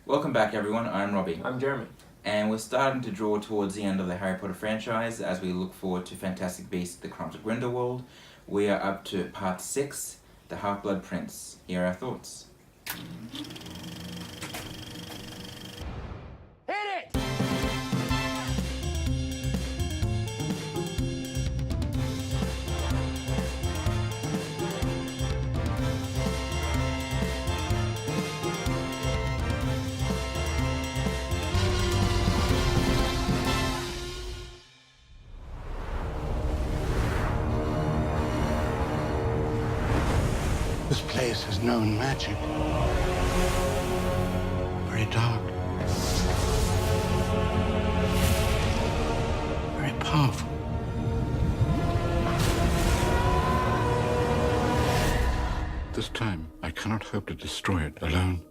Welcome back, everyone. I'm Robbie. I'm Jeremy. And we're starting to draw towards the end of the Harry Potter franchise as we look forward to Fantastic Beasts: The Crimes of Grindelwald. We are up to part 6, The Half-Blood Prince. Here are our thoughts. This place has known magic. Very dark. Very powerful. This time, I cannot hope to destroy it alone.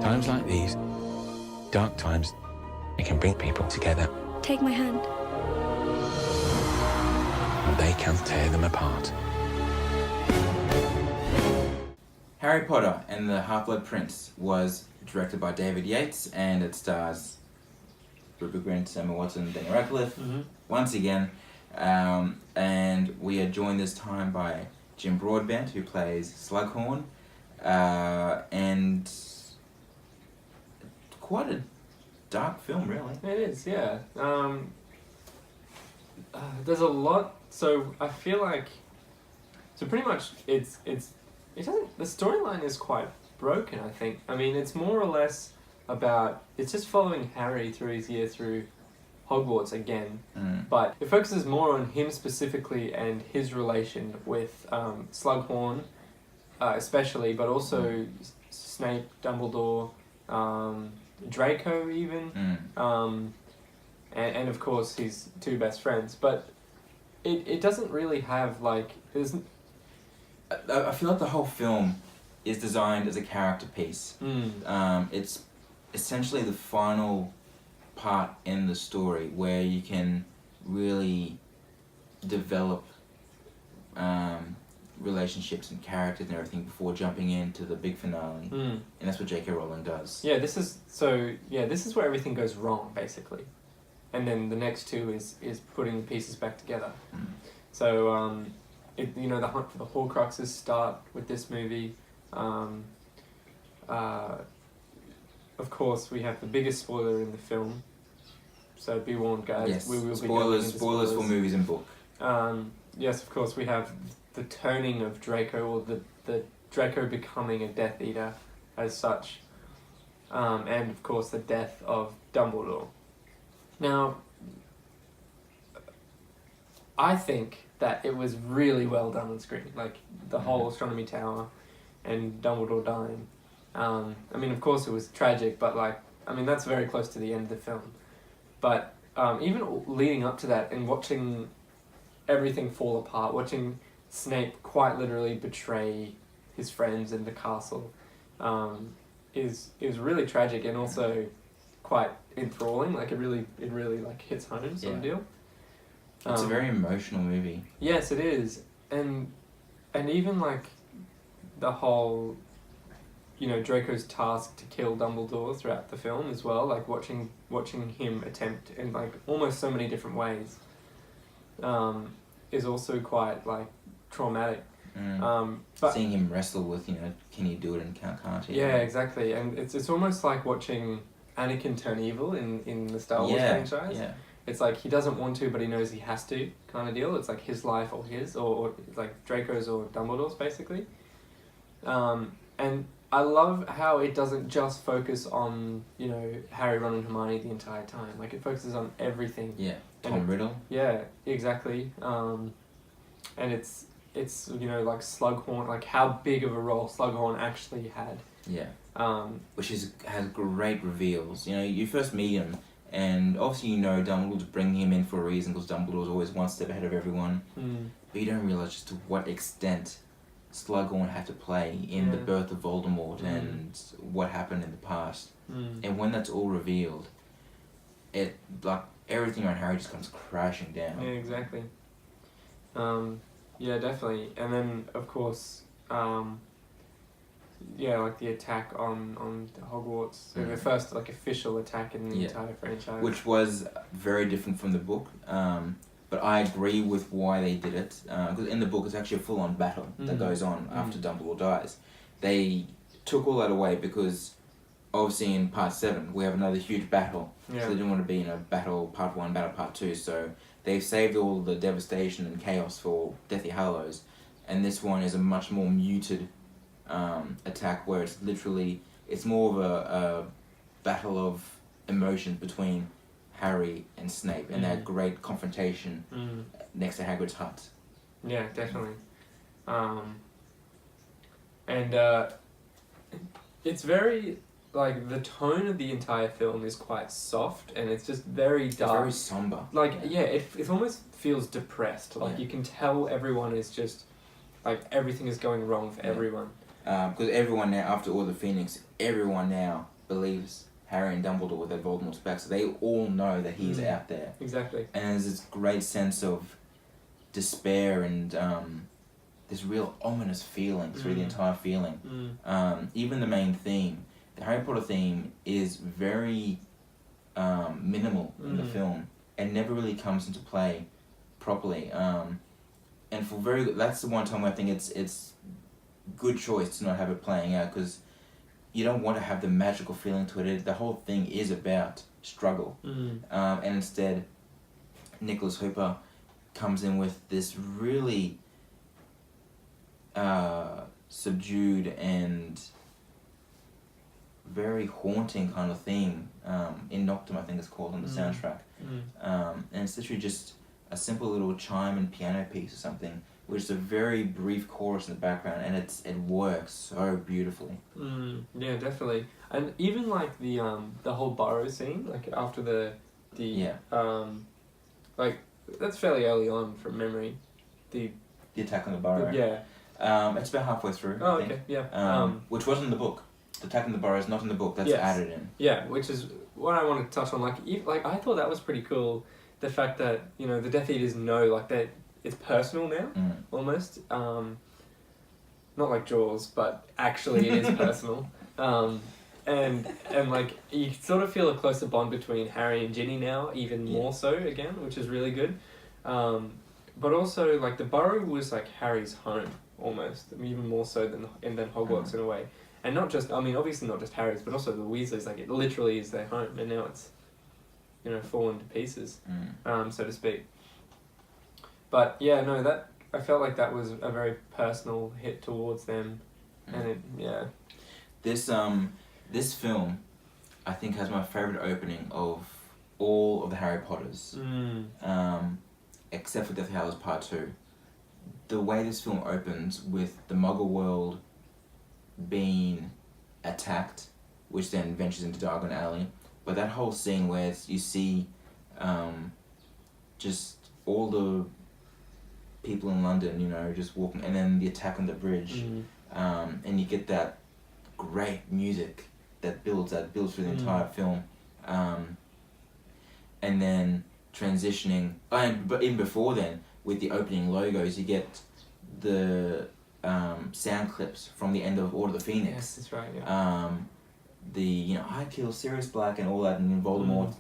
Times like these, dark times, it can bring people together. Take my hand. And they can tear them apart. Harry Potter and the Half-Blood Prince was directed by David Yates, and it stars Rupert Grint, Emma Watson, Daniel Radcliffe, once again. And we are joined this time by Jim Broadbent, who plays Slughorn, and quite a dark film, really. It is, yeah. There's a lot. So I feel like, so pretty much it doesn't. The storyline is quite broken, I think. I mean, it's more or less about, it's just following Harry through his year through Hogwarts again, but it focuses more on him specifically and his relation with Slughorn, especially, but also Snape, Dumbledore, Draco even, and of course his two best friends. But it doesn't really have I feel like the whole film is designed as a character piece. It's essentially the final part in the story where you can really develop relationships and characters and everything before jumping into the big finale. And that's what J.K. Rowling does. Yeah, this is where everything goes wrong, basically. And then the next two is putting the pieces back together. So, the hunt for the Horcruxes start with this movie. Of course, we have the biggest spoiler in the film. So be warned, guys. Yes, we will spoilers for movies and book. Yes, of course, we have the turning of Draco, or the Draco becoming a Death Eater as such. And of course, the death of Dumbledore. Now, I think that it was really well done on screen. Like, the whole Astronomy Tower and Dumbledore dying. I mean, of course it was tragic, but that's very close to the end of the film. But even leading up to that and watching everything fall apart, watching Snape quite literally betray his friends in the castle, is really tragic and also quite enthralling. Like, it really hits home sort of deal. It's a very emotional movie. Yes, it is. And even the whole, Draco's task to kill Dumbledore throughout the film as well, watching him attempt in almost so many different ways, is also quite traumatic. But seeing him wrestle with, can he do it and can't he? Yeah, exactly. And it's almost like watching Anakin turn evil in the Star Wars franchise. Yeah. It's like he doesn't want to, but he knows he has to, kind of deal. It's like his life or his, or it's like Draco's or Dumbledore's, basically. And I love how it doesn't just focus on, Harry, Ron and Hermione the entire time. Like, it focuses on everything. Yeah, Tom Riddle. Yeah, exactly. And it's Slughorn, how big of a role Slughorn actually had. Yeah. Which has great reveals. You first meet him, and obviously Dumbledore's bringing him in for a reason, because Dumbledore's always one step ahead of everyone. But you don't realise just to what extent Slughorn had to play in the birth of Voldemort and what happened in the past. And when that's all revealed, it everything around Harry just comes crashing down. Yeah, exactly. Yeah, definitely. And then, of course, like the attack on Hogwarts, so the first like official attack in the entire franchise, which was very different from the book. But I agree with why they did it, because in the book it's actually a full-on battle that goes on after Dumbledore dies. They took all that away because obviously in part 7 we have another huge battle, so they didn't want to be in a battle part 1, battle part 2, so they've saved all the devastation and chaos for Deathly Hallows, and this one is a much more muted attack where it's literally, it's more of a battle of emotions between Harry and Snape and that great confrontation next to Hagrid's hut. Yeah, definitely. And it's very, like, the tone of the entire film is quite soft and it's just very dark. It's very somber. Like, it almost feels depressed. Like, you can tell everyone is just, like, everything is going wrong for everyone. Because everyone now, after Order of the Phoenix, everyone now believes Harry and Dumbledore with their Voldemort's back, so they all know that he's out there. Exactly. And there's this great sense of despair and this real ominous feeling through the entire feeling. Even the main theme, the Harry Potter theme, is very minimal in the film and never really comes into play properly. And for that's the one time where I think it's good choice to not have it playing out, because you don't want to have the magical feeling to it. The whole thing is about struggle. And instead, Nicholas Hooper comes in with this really subdued and very haunting kind of theme. In Noctum, I think it's called, on the soundtrack. And it's literally just a simple little chime and piano piece or something, which is a very brief chorus in the background, and it works so beautifully. Yeah, definitely. And even like the whole burrow scene, like after the like that's fairly early on from memory. The attack on the burrow. It's about halfway through. Oh, I think. okay, yeah. Which wasn't in the book. The attack on the burrow is not in the book. That's added in. Yeah, which is what I wanted to touch on. Like I thought that was pretty cool. The fact that, you know, the Death Eaters know, like, that it's personal now, almost. Not like Jaws, but actually it is personal. And like, you sort of feel a closer bond between Harry and Ginny now, even more so again, which is really good. But also, like, the burrow was like Harry's home, almost, even more so than Hogwarts in a way. And not just, I mean, obviously not just Harry's, but also the Weasleys. Like, it literally is their home, and now it's, you know, fallen to pieces, so to speak. But yeah, no, that I felt like that was a very personal hit towards them, and This film, I think, has my favorite opening of all of the Harry Potters, except for Deathly Hallows Part 2. The way this film opens with the Muggle world being attacked, which then ventures into Diagon Alley. But that whole scene where you see just all the people in London, you know, just walking, and then the attack on the bridge, and you get that great music that builds through the entire film, and then transitioning, but even before then, with the opening logos, you get the sound clips from the end of Order of the Phoenix. Yes, that's right, yeah. The, you know, I kill Sirius Black and all that, and Voldemort,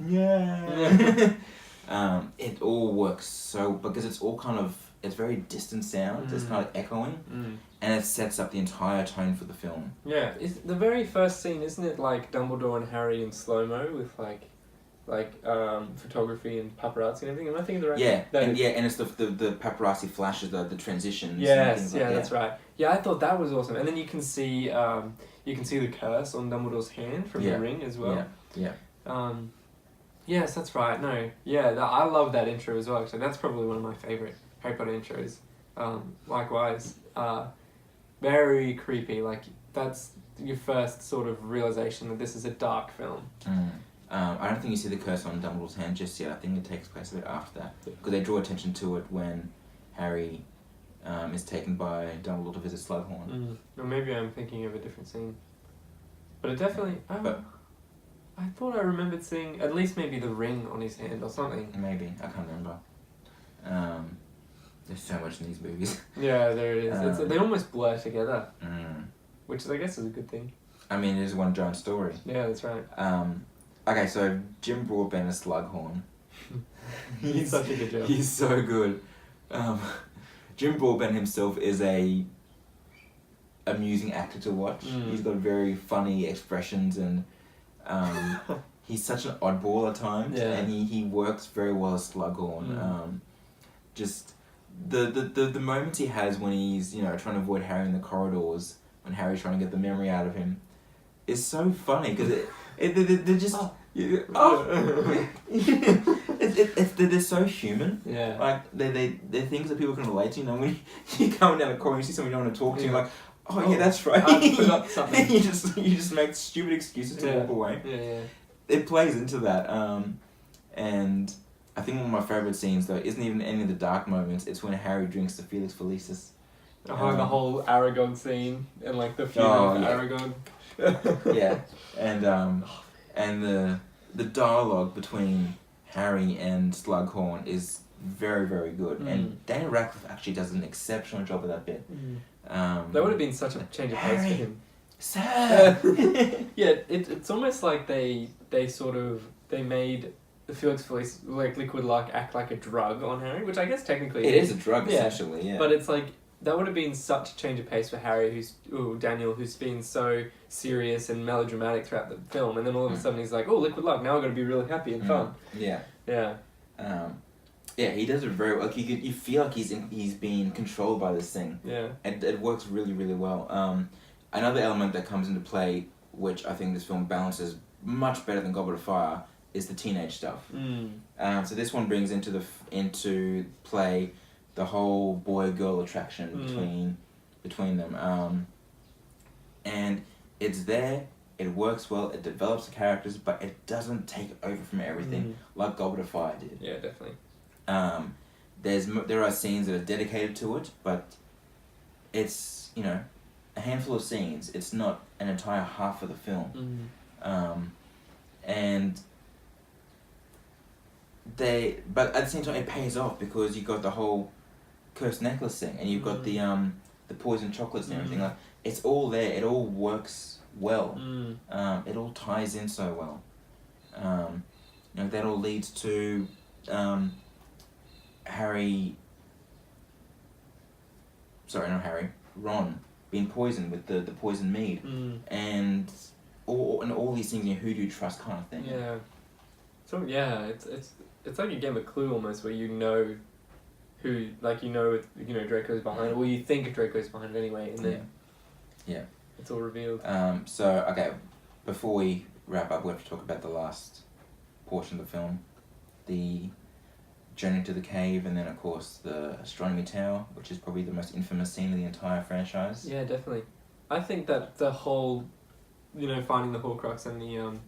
it all works so, because it's all kind of, it's very distant sound, it's kind of echoing, and it sets up the entire tone for the film. Yeah, it's the very first scene, isn't it, like Dumbledore and Harry in slow-mo with like photography and paparazzi and everything? Am I thinking the right thing? And it's the paparazzi flashes, the transitions. Yes, and things like that. That's right. Yeah, I thought that was awesome. And then you can see the curse on Dumbledore's hand from the ring as well. Yes, that's right. No, I love that intro as well. Actually, that's probably one of my favorite Harry Potter intros. Likewise, very creepy. Like, that's your first sort of realization that this is a dark film. I don't think you see the curse on Dumbledore's hand just yet. I think it takes place a bit after that, because they draw attention to it when Harry is taken by Dumbledore to visit Slughorn. Or maybe I'm thinking of a different scene. But it definitely... I thought I remembered seeing at least maybe the ring on his hand or something. Maybe. I can't remember. There's so much in these movies. Yeah, there it is. They almost blur together. which is, I guess, is a good thing. I mean, it is one giant story. Yeah, that's right. Okay, so Jim Broadbent as Slughorn. He's such a good job. He's so good. Jim Broadbent himself is a amusing actor to watch. He's got very funny expressions and he's such an oddball at times, and he works very well as Slughorn. Just the moments he has when he's trying to avoid Harry in the corridors, when Harry's trying to get the memory out of him, is so funny because they're just they're so human. Yeah. Like they're things that people can relate to. When you come down the corridor and you see someone you don't want to talk to, you're like, oh yeah, that's right. I forgot something. you just make stupid excuses to walk away. Yeah. It plays into that. And I think one of my favourite scenes though isn't even any of the dark moments. It's when Harry drinks the Felix Felicis. The whole Aragog scene and like the funeral of Aragog. Yeah, and the dialogue between Harry and Slughorn is very, very good, and Daniel Radcliffe actually does an exceptional job of that bit. That would have been such a change of pace Harry, for him. Sir. Yeah, it's almost like they made the Felix Felicis, like Liquid Luck, act like a drug on Harry, which I guess technically it is a drug essentially. Yeah, but it's like that would have been such a change of pace for Harry, Daniel, who's been so serious and melodramatic throughout the film, and then all of a sudden he's like, oh, Liquid Luck, now I've got to be really happy and fun. Yeah. Yeah. Yeah, he does it very well. Like you feel like he's being controlled by this thing. Yeah. And it works really, really well. Another element that comes into play, which I think this film balances much better than Goblet of Fire, is the teenage stuff. So this one brings into play the whole boy-girl attraction between them. And it's there, it works well, it develops the characters, but it doesn't take over from everything like Goblet of Fire did. Yeah, definitely. There are scenes that are dedicated to it, but it's, a handful of scenes. It's not an entire half of the film. But at the same time it pays off because you got the whole cursed necklace thing, and you've got the poison chocolates and everything. Like, it's all there. It all works well. It all ties in so well. That all leads to Ron being poisoned with the poison mead, and all these things. Who do you trust, kind of thing. Yeah. So yeah, it's like a game of Clue almost, where who, Draco's behind it, or you think Draco's behind it anyway, and then it's all revealed. So okay, before we wrap up, we have to talk about the last portion of the film, the journey to the cave, and then of course the astronomy tower, which is probably the most infamous scene of the entire franchise. Yeah, definitely. I think that the whole, finding the Horcrux and the what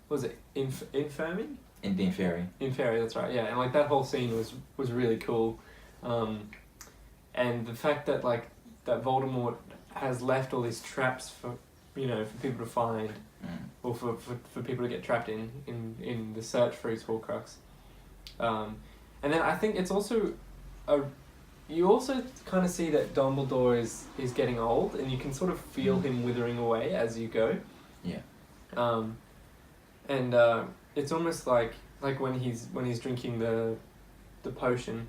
was it, Infirmary? In the Inferi. Inferi, that's right. Yeah, and like that whole scene was really cool, and the fact that that Voldemort has left all these traps for people to find, or for people to get trapped in the search for his Horcrux, and then I think it's also you also kind of see that Dumbledore is getting old, and you can sort of feel him withering away as you go. Yeah. And it's almost like when he's drinking the potion,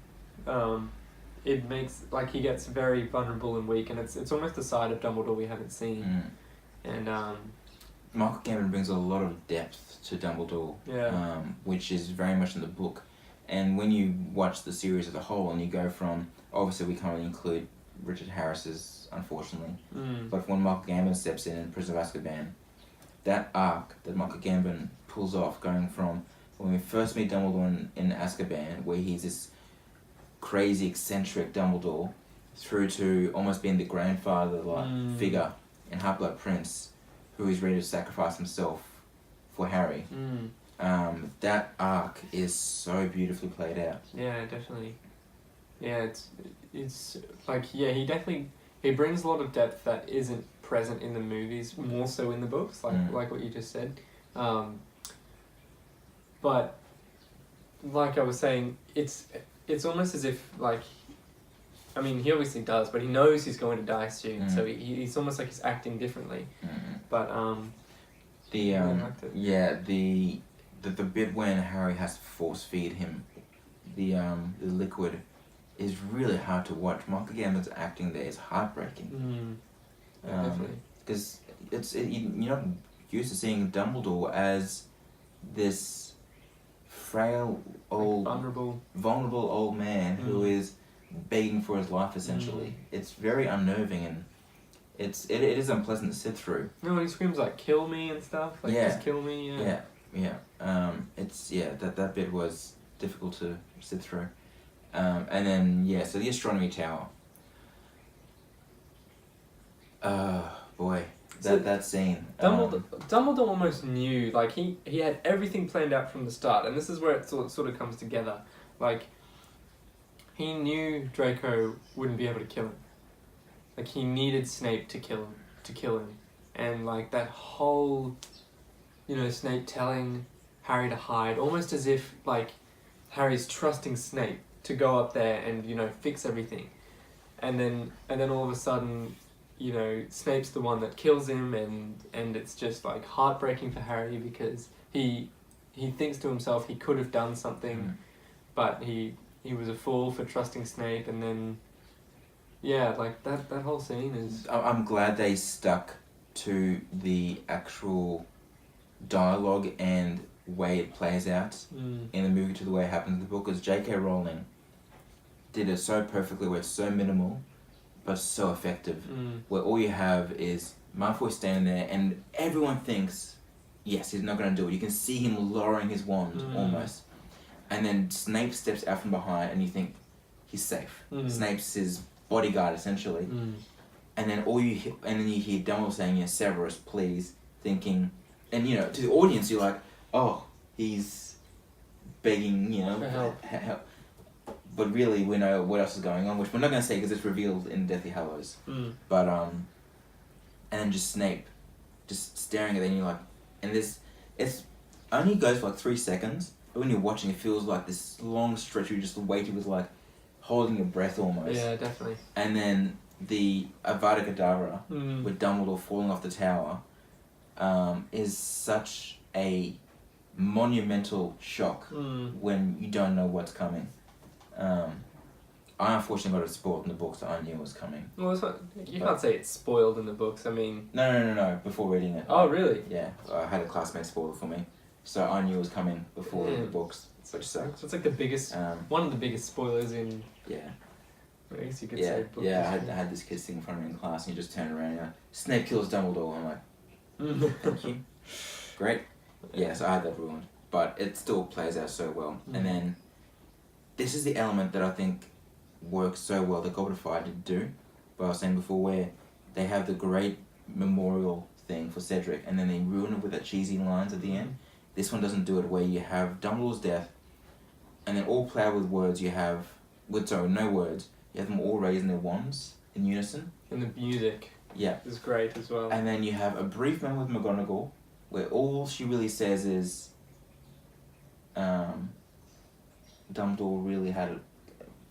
it makes he gets very vulnerable and weak, and it's almost a side of Dumbledore we haven't seen. And Michael Gambon brings a lot of depth to Dumbledore, which is very much in the book. And when you watch the series as a whole, and you go from, obviously we can't really include Richard Harris's, unfortunately, but when Michael Gambon steps in Prison of Azkaban, that arc that Michael Gambon pulls off, going from when we first meet Dumbledore in Azkaban, where he's this crazy, eccentric Dumbledore, through to almost being the grandfather-like figure in Half-Blood Prince, who is ready to sacrifice himself for Harry. That arc is so beautifully played out. Yeah, definitely. Yeah, it's he brings a lot of depth that isn't present in the movies, more so in the books, like what you just said. But like I was saying, it's almost as if I mean, he obviously does, but he knows he's going to die soon, so he's almost like he's acting differently. But the bit when Harry has to force feed him the liquid is really hard to watch. Michael Gambon's acting there is heartbreaking. Yeah, definitely. Because you're not used to seeing Dumbledore as this frail old, vulnerable old man who is begging for his life essentially. It's very unnerving and it is unpleasant to sit through. No, when he screams like "kill me" and stuff, like just kill me. That bit was difficult to sit through. And then so the astronomy tower. That scene. Dumbledore almost knew, like he had everything planned out from the start, and this is where it sort of comes together. Like he knew Draco wouldn't be able to kill him. Like he needed Snape to kill him, and like that whole, Snape telling Harry to hide, almost as if like Harry's trusting Snape to go up there and fix everything, and then all of a sudden, Snape's the one that kills him, and it's just like heartbreaking for Harry because he thinks to himself he could have done something, but he was a fool for trusting Snape, and then like that whole scene is. I'm glad they stuck to the actual dialogue and way it plays out in the movie to the way it happens in the book, because J.K. Rowling did it so perfectly where it's so minimal but so effective, where all you have is Malfoy standing there and everyone thinks, yes, he's not going to do it. You can see him lowering his wand almost. And then Snape steps out from behind and you think, he's safe. Snape's his bodyguard essentially. And then you hear Dumbledore saying, Severus, please, thinking, and to the audience you're like, oh, he's begging, for help. But really, we know what else is going on, which we're not going to say because it's revealed in Deathly Hallows. But and then just Snape, just staring at it, and you're like, and it's only goes for like 3 seconds, but when you're watching, it feels like this long stretch where you just waited with like holding your breath almost. Yeah, definitely. And then the Avada Kedavra with Dumbledore falling off the tower is such a monumental shock when you don't know what's coming. I unfortunately got it spoiled in the books, so I knew it was coming. Well, you can't say it's spoiled in the books. I mean... No, before reading it. Oh, really? Yeah, I had a classmate spoil it for me, so I knew it was coming before the books, which sucks. So it's like the biggest, one of the biggest spoilers in... I guess you could say books. Yeah, I had this kid sitting in front of me in class, and he just turned around and like, Snape kills Dumbledore. I'm like, thank you. Great. Yeah, so I had that ruined. But it still plays out so well. And then, this is the element that I think works so well that Goblet of Fire did do. But I was saying before, where they have the great memorial thing for Cedric, and then they ruin it with that cheesy lines at the end. This one doesn't do it, where you have Dumbledore's death, and then all play with words. You have, no words. You have them all raising their wands in unison. And the music is great as well. And then you have a brief moment with McGonagall, where all she really says is, Dumbledore really had a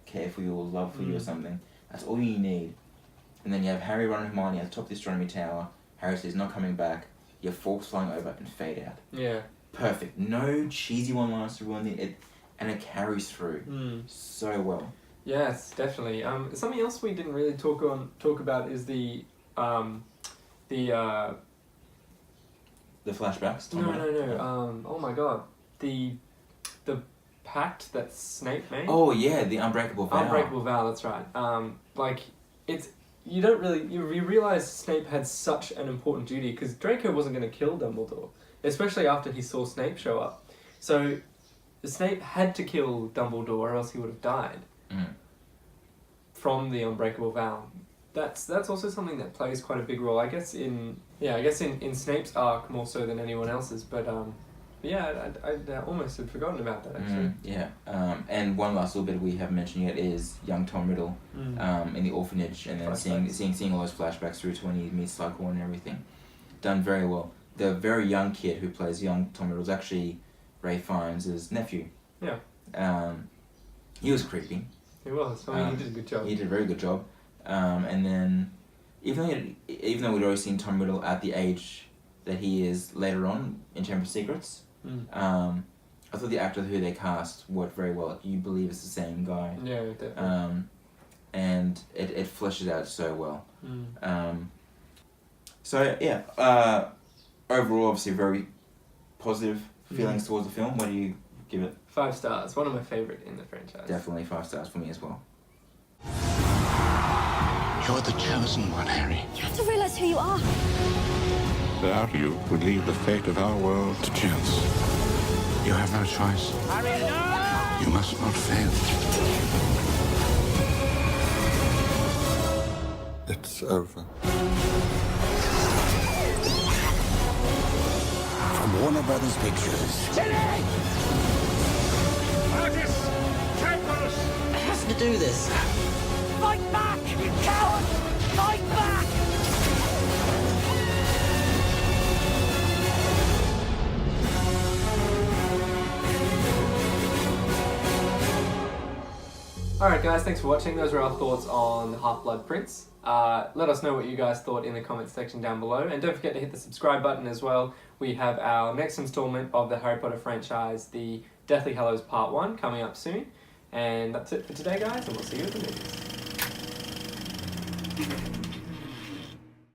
care for you or love for you or something. That's all you need. And then you have Harry, Ron, and Hermione at the top of the astronomy tower. Harry says he's not coming back. You have forks flying over and fade out. Yeah. Perfect. No cheesy one-liners to ruin it, and it carries through so well. Yes, definitely. Something else we didn't really talk about is the flashbacks. No. Oh my god, the pact that Snape made. Oh yeah, the unbreakable vow. Unbreakable vow. That's right. You realize Snape had such an important duty because Draco wasn't going to kill Dumbledore, especially after he saw Snape show up. So Snape had to kill Dumbledore or else he would have died. From the unbreakable vow. That's also something that plays quite a big role, I guess in Snape's arc more so than anyone else's, but I almost had forgotten about that actually. And one last little bit we haven't mentioned yet is young Tom Riddle in the orphanage, and then seeing all those flashbacks through to when he meets Slughorn and everything. Done very well. The very young kid who plays young Tom Riddle is actually Ray Fiennes' nephew. Yeah. He was creepy. He was. I mean, he did a good job. He did a very good job. And then, even though we'd already seen Tom Riddle at the age that he is later on in Chamber of Secrets, I thought the actor who they cast worked very well. You believe it's the same guy. Yeah, definitely. And it fleshes out so well. So yeah, overall, obviously very positive feelings towards the film. What do you give it? 5 stars. One of my favourite in the franchise. Definitely 5 stars for me as well. You're the chosen one, Harry. You have to realise who you are. Without you, would leave the fate of our world to chance. You have no choice. Harry, no! You must not fail. It's over. From Warner Brothers Pictures. It has to do this. Fight back, you coward! Fight back! Alright guys, thanks for watching. Those are our thoughts on Half-Blood Prince. Let us know what you guys thought in the comments section down below. And don't forget to hit the subscribe button as well. We have our next installment of the Harry Potter franchise, the Deathly Hallows Part 1, coming up soon. And that's it for today guys, and we'll see you at the movies.